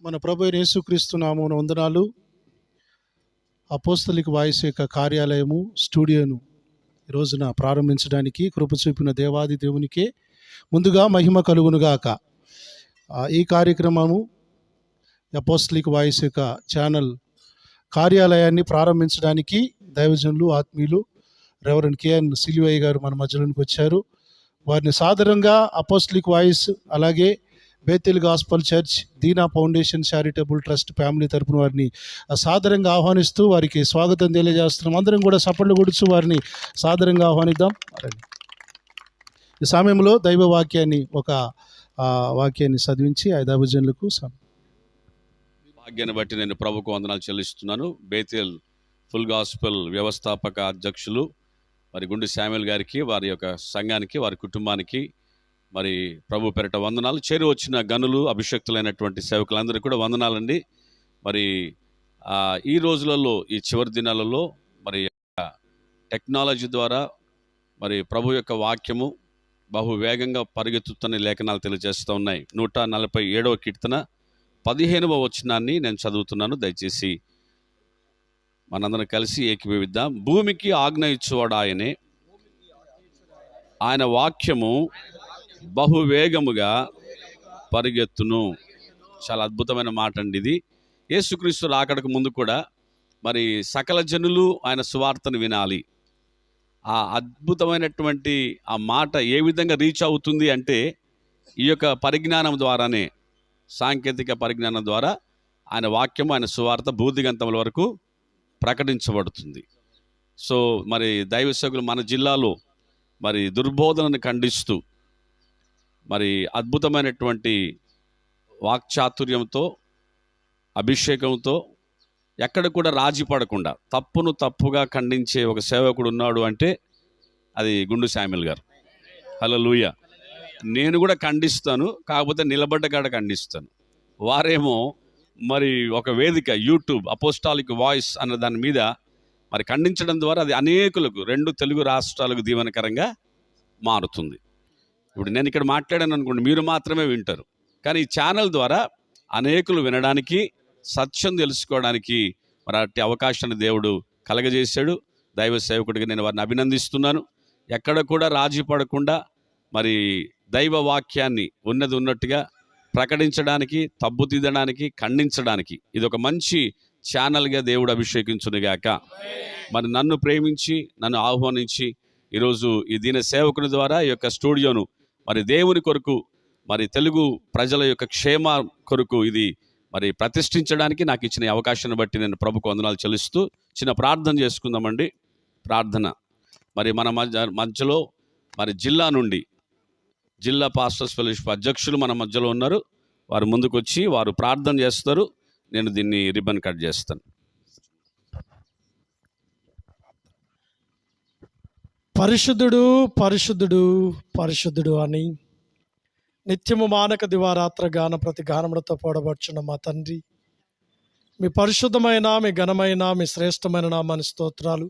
మన ప్రభు అయిన యేసుక్రీస్తు నామమున వందనాలు. అపోస్తలిక్ వాయిస్ యొక్క కార్యాలయము స్టూడియోను ఈ రోజున ప్రారంభించడానికి కృప చూపిన దేవాది దేవునికే ముందుగా మహిమ కలుగునుగాక. ఈ కార్యక్రమము అపోస్తలిక్ వాయిస్ యొక్క ఛానల్ కార్యాలయాన్ని ప్రారంభించడానికి దైవజనులు ఆత్మీయులు రెవరెండ్ కేఎన్ సిల్వయ్య గారు మన మధ్యలోనికి వచ్చారు. వారిని సాదరంగా అపోస్తలిక్ వాయిస్ అలాగే బేతెల్ గాస్పల్ చర్చ్ దీనా ఫౌండేషన్ చారిటబుల్ ట్రస్ట్ ఫ్యామిలీ తరపున వారిని సాదరంగా ఆహ్వానిస్తూ వారికి స్వాగతం తెలియజేస్తున్నాం. అందరం కూడా చప్పట్లు కొడుచు వారిని సాదరంగా ఆహ్వానిద్దాం. ఈ సమయంలో దైవ వాక్యాన్ని వాక్యాన్ని చదివించి ఆ దైవజనులకు భాగ్యాన్ని బట్టి నేను ప్రభుకు వందనాలు చెల్లిస్తున్నాను. బేతెల్ ఫుల్ గాస్పెల్ వ్యవస్థాపక అధ్యక్షులు మరి గుండు శామ్యూల్ గారికి, వారి యొక్క సంఘానికి, వారి కుటుంబానికి మరి ప్రభు పేరిట వందనాలు. చేరి వచ్చిన గనులు అభిషక్తులైనటువంటి సేవకులందరికీ కూడా వందనాలండి. మరి ఈ రోజులలో, ఈ చివరి దినాలలో మరి టెక్నాలజీ ద్వారా మరి ప్రభు యొక్క వాక్యము బహు వేగంగా పరిగెత్తుతున్న లేఖనాలు తెలియజేస్తూ ఉన్నాయి. 147వ కీర్తన 15వ వచనాన్ని నేను చదువుతున్నాను. దయచేసి మనందరం కలిసి ఏకీభవిద్దాం. భూమికి ఆజ్ఞ ఇచ్చువాడు ఆయనే, ఆయన వాక్యము బహువేగముగా పరిగెత్తును. చాలా అద్భుతమైన మాట అండి ఇది. యేసుక్రీస్తు రాకడకు ముందు కూడా మరి సకల జనులు ఆయన సువార్తను వినాలి. ఆ అద్భుతమైనటువంటి ఆ మాట ఏ విధంగా రీచ్ అవుతుంది అంటే ఈ యొక్క పరిజ్ఞానం ద్వారానే, సాంకేతిక పరిజ్ఞానం ద్వారా ఆయన వాక్యము, ఆయన సువార్త భూదిగంతముల వరకు ప్రకటించబడుతుంది. సో మరి దైవ సేవకులు మన జిల్లాలో మరి దుర్బోధనను ఖండిస్తూ మరి అద్భుతమైనటువంటి వాక్చాతుర్యంతో, అభిషేకంతో, ఎక్కడ కూడా రాజీ పడకుండా తప్పును తప్పుగా ఖండించే ఒక సేవకుడు ఉన్నాడు అంటే అది గుండు శామ్యూల్ గారు. హల్లెలూయా. నేను కూడా ఖండిస్తాను, కాకపోతే నిలబడ్డ కాడ ఖండిస్తాను. వారేమో మరి ఒక వేదిక యూట్యూబ్ అపోస్టాలిక్ వాయిస్ అన్న దాని మీద మరి ఖండించడం ద్వారా అది అనేకులకు, 2 తెలుగు రాష్ట్రాలకు దీవెనకరంగా మారుతుంది. ఇప్పుడు నేను ఇక్కడ మాట్లాడాను అనుకోండి, మీరు మాత్రమే వింటారు, కానీ ఈ ఛానల్ ద్వారా అనేకులు వినడానికి, సత్యం తెలుసుకోవడానికి మరి అట్టి అవకాశాన్ని దేవుడు కలగజేశాడు. దైవ సేవకుడిగా నేను వారిని అభినందిస్తున్నాను. ఎక్కడ కూడా రాజీ పడకుండా మరి దైవ వాక్యాన్ని ఉన్నది ఉన్నట్టుగా ప్రకటించడానికి, తప్పుదిద్దడానికి, ఖండించడానికి ఇది ఒక మంచి ఛానల్గా దేవుడు అభిషేకించునుగాక. మరి నన్ను ప్రేమించి నన్ను ఆహ్వానించి ఈరోజు ఈ దీన సేవకుని ద్వారా ఈ యొక్క స్టూడియోను మరి దేవుని కొరకు, మరి తెలుగు ప్రజల యొక్క క్షేమ కొరకు ఇది మరి ప్రతిష్ఠించడానికి నాకు ఇచ్చిన అవకాశాన్ని బట్టి నేను ప్రభుకు వందనాలు చెల్లిస్తూ చిన్న ప్రార్థన చేసుకుందామండి. ప్రార్థన. మరి మన మధ్యలో మరి జిల్లా నుండి జిల్లా పాస్టర్స్ ఫెలోషిప్ అధ్యక్షులు మన మధ్యలో ఉన్నారు. వారు ముందుకు వచ్చి వారు ప్రార్థన చేస్తారు. నేను దీన్ని రిబ్బన్ కట్ చేస్తాను. పరిశుద్ధుడు పరిశుద్ధుడు పరిశుద్ధుడు అని నిత్యము మానక దివారాత్ర గాన ప్రతి గానములతో పోడబడుచున్న మా తండ్రి, మీ పరిశుద్ధమైన, మీ ఘనమైన, మీ శ్రేష్టమైన నామాని స్తోత్రాలు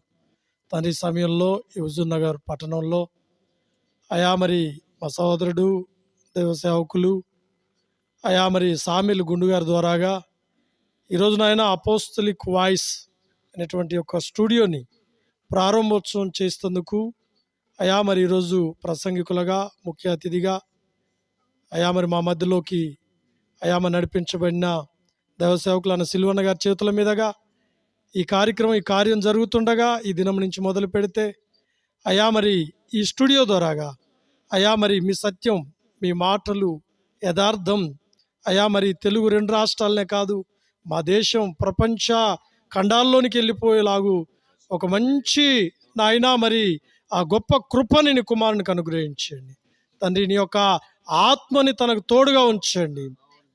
తండ్రి. సమయంలో ఈ హుజూర్ నగర్ పట్టణంలో అయా మరి మా సహోదరుడు దైవ సేవకులు అయా మరి సామిల్ గుండు గారి ద్వారాగా ఈరోజు నాయన అపోస్తలిక్ వాయిస్ అనేటువంటి ఒక స్టూడియోని ప్రారంభోత్సవం చేసేందుకు అయా మరి ఈరోజు ప్రసంగికులుగా, ముఖ్య అతిథిగా అయా మరి మా మధ్యలోకి అయా మరి నడిపించబడిన దైవ సేవకులైన సిల్వన్న గారి చేతుల మీదుగా ఈ కార్యం జరుగుతుండగా ఈ దినం నుంచి మొదలు పెడితే అయా మరి ఈ స్టూడియో ద్వారాగా అయా మరి మీ సత్యం, మీ మాటలు, యథార్థం అయా మరి తెలుగు 2 రాష్ట్రాలనే కాదు, మా దేశం ప్రపంచ ఖండాల్లోనికి వెళ్ళిపోయేలాగు ఒక మంచి నాయనా మరి ఆ గొప్ప కృపని నీ కుమారునికి అనుగ్రహించండి తండ్రి. నీ యొక్క ఆత్మని తనకు తోడుగా ఉంచండి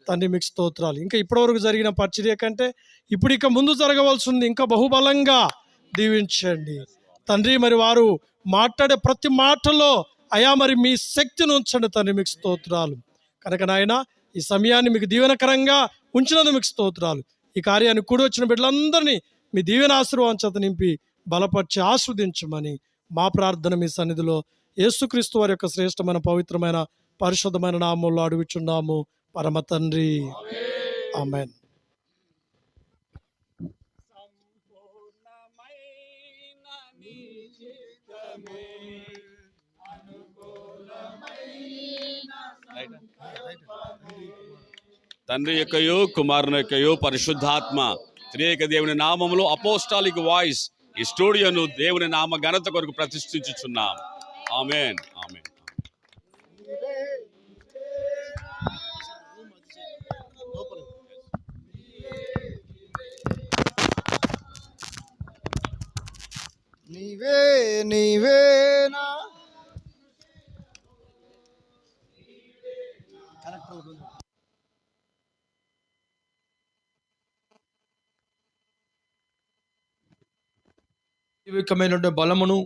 తండ్రి. మీకు స్తోత్రాలు. ఇంకా ఇప్పటివరకు జరిగిన పరిచర్య కంటే ఇప్పుడు ఇక ముందు జరగవలసింది ఇంకా బహుబలంగా దీవించండి తండ్రి. మరి వారు మాట్లాడే ప్రతి మాటలో అయా మరి మీ శక్తిని ఉంచండి తండ్రి. మీకు స్తోత్రాలు. కనుక నాయన ఈ సమయాన్ని మీకు దీవెనకరంగా ఉంచినందుకు మీకు స్తోత్రాలు. ఈ కార్యాన్ని కూడి వచ్చిన బిడ్డలందరినీ మీ దీవెన ఆశీర్వాదం చేత నింపి బలపరిచి ఆస్వాదించమని మా ప్రార్థన మీ సన్నిధిలో యేసుక్రీస్తు వారి యొక్క శ్రేష్టమైన, పవిత్రమైన, పరిశుద్ధమైన నామంలో అడుగుచున్నాము పరమ తండ్రి. ఆమేన్. తండ్రి యొక్కయు కుమారుని యొక్కయు పరిశుద్ధాత్మ త్రియేక దేవుని నామములో అపోస్టాలిక్ వాయిస్ ఈ స్టూడియోను దేవుని నామ ఘనత కొరకు ప్రతిష్ఠించుచున్నాం. ఆమేన్ ఆమేన్. నీవే నీవేనా దైవికమైన బలమును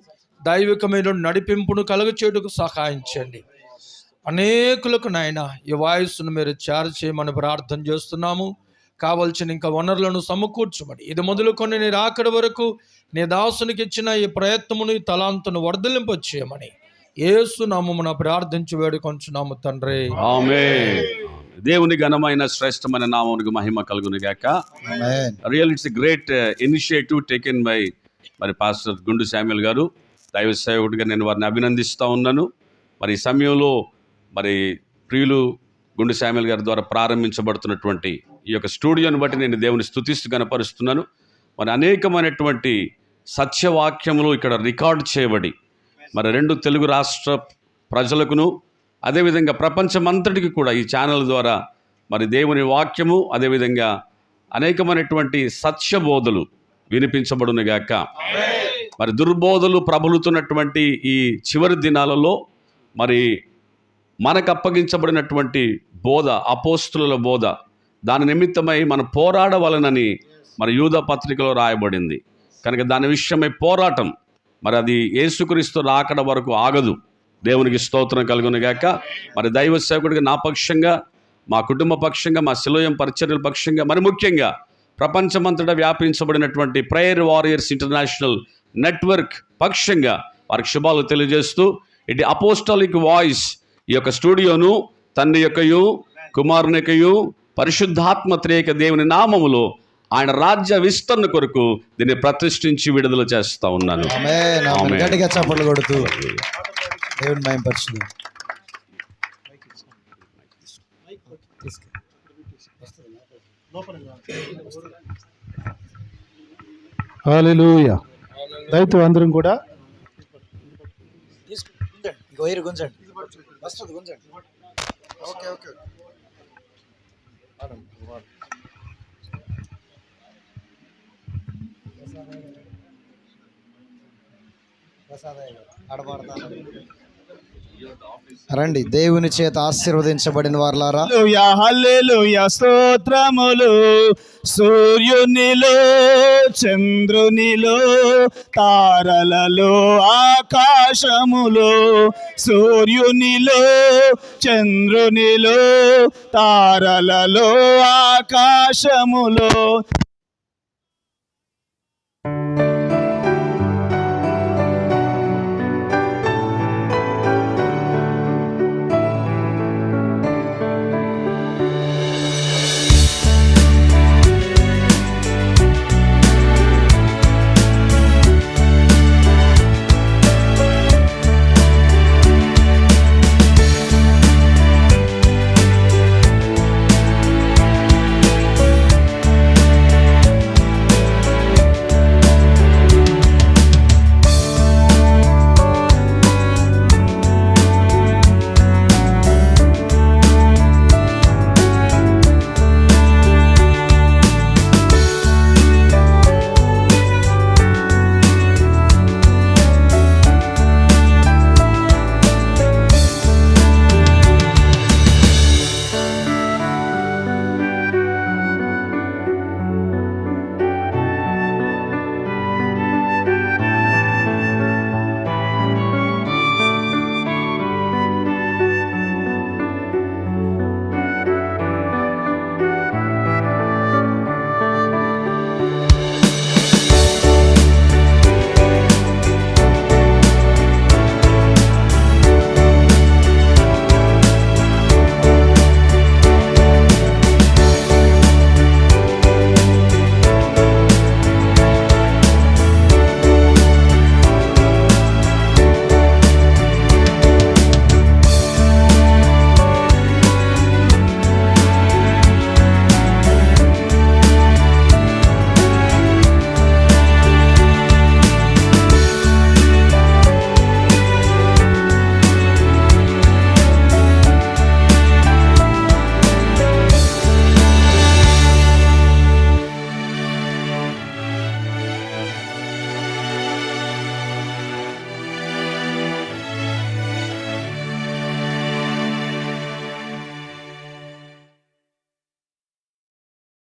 దైవికమైన నడిపింపును కలుగచేయుటకు సహాయించండి. అనేకులకు నాయన ఈ వాయిస్ను మీరు చేర చేయమని ప్రార్థన చేస్తున్నాము. కావలసిన ఇంకా వనరులను సమకూర్చమని ఇది మొదలుకొని నీ రాకడ వరకు నీ దాసునికి ఇచ్చిన ఈ ప్రయత్నమును ఈ తలాంతును వర్ధలింపచేయమని యేసు నామమున ప్రార్థించి వేడుకొంచున్నాము తండ్రి. ఆమేన్. దేవుని ఘనమైన శ్రేష్టమైన నామమునకు మహిమ కలుగును గాక. Real it's a great initiative taken by మరి పాస్టర్ గుండు శామ్యూల్ గారు. దైవ సేవకుడిగా నేను వారిని అభినందిస్తూ ఉన్నాను. మరి ఈ సమయంలో మరి ప్రియులు గుండు శామ్యూల్ గారి ద్వారా ప్రారంభించబడుతున్నటువంటి ఈ యొక్క స్టూడియోని బట్టి నేను దేవుని స్తుతిస్తూ కనపరుస్తున్నాను. మరి అనేకమైనటువంటి సత్యవాక్యములు ఇక్కడ రికార్డు చేయబడి మరి 2 తెలుగు రాష్ట్ర ప్రజలకును అదేవిధంగా ప్రపంచమంతటికి కూడా ఈ ఛానల్ ద్వారా మరి దేవుని వాక్యము అదేవిధంగా అనేకమైనటువంటి సత్యబోధలు వినిపించబడునుగాక. మరి దుర్బోధలు ప్రబలుతున్నటువంటి ఈ చివరి దినాలలో మరి మనకు అప్పగించబడినటువంటి బోధ అపోస్తుల బోధ దాని నిమిత్తమై మనం పోరాడవలనని మరి యూదా పత్రికలో రాయబడింది. కనుక దాని విషయమై పోరాటం మరి అది యేసుక్రీస్తు రాకడ వరకు ఆగదు. దేవునికి స్తోత్రం కలుగునుగాక. మరి దైవ సేవకుడిగా నా పక్షంగా మా కుటుంబ పక్షంగా మా సిలోయం పరిచర్యల పక్షంగా మరి ముఖ్యంగా ప్రపంచమంతటా వ్యాపించబడినటువంటి ప్రేయర్ వారియర్స్ ఇంటర్నేషనల్ నెట్వర్క్ పక్షంగా వారికి శుభాలు తెలియజేస్తూ ఇటు అపోస్టాలిక్ వాయిస్ ఈ యొక్క స్టూడియోను తండ్రి యొక్కయు కుమారుని యొక్కయు పరిశుద్ధాత్మ త్రియేక దేవుని నామములో ఆయన రాజ్య విస్తరణ కొరకు దీన్ని ప్రతిష్ఠించి విడుదల చేస్తా ఉన్నాను. ఆమేన్ ఆమేన్. గట్టిగా చప్పట్లు కొడుతూ దేవుని మహిమపరచుదాం. హల్లెలూయా. దయతో అందరం కూడా గోయిరు గుంజండి. వస్తుంది గుంజండి. Okay okay. రండి దేవుని చేత ఆశీర్వదించబడిన వారలారా. హల్లెలూయా హల్లెలూయా స్తోత్రములు. సూర్యునిలో చంద్రునిలో తారలలో ఆకాశములో సూర్యునిలో చంద్రునిలో తారలలో ఆకాశములో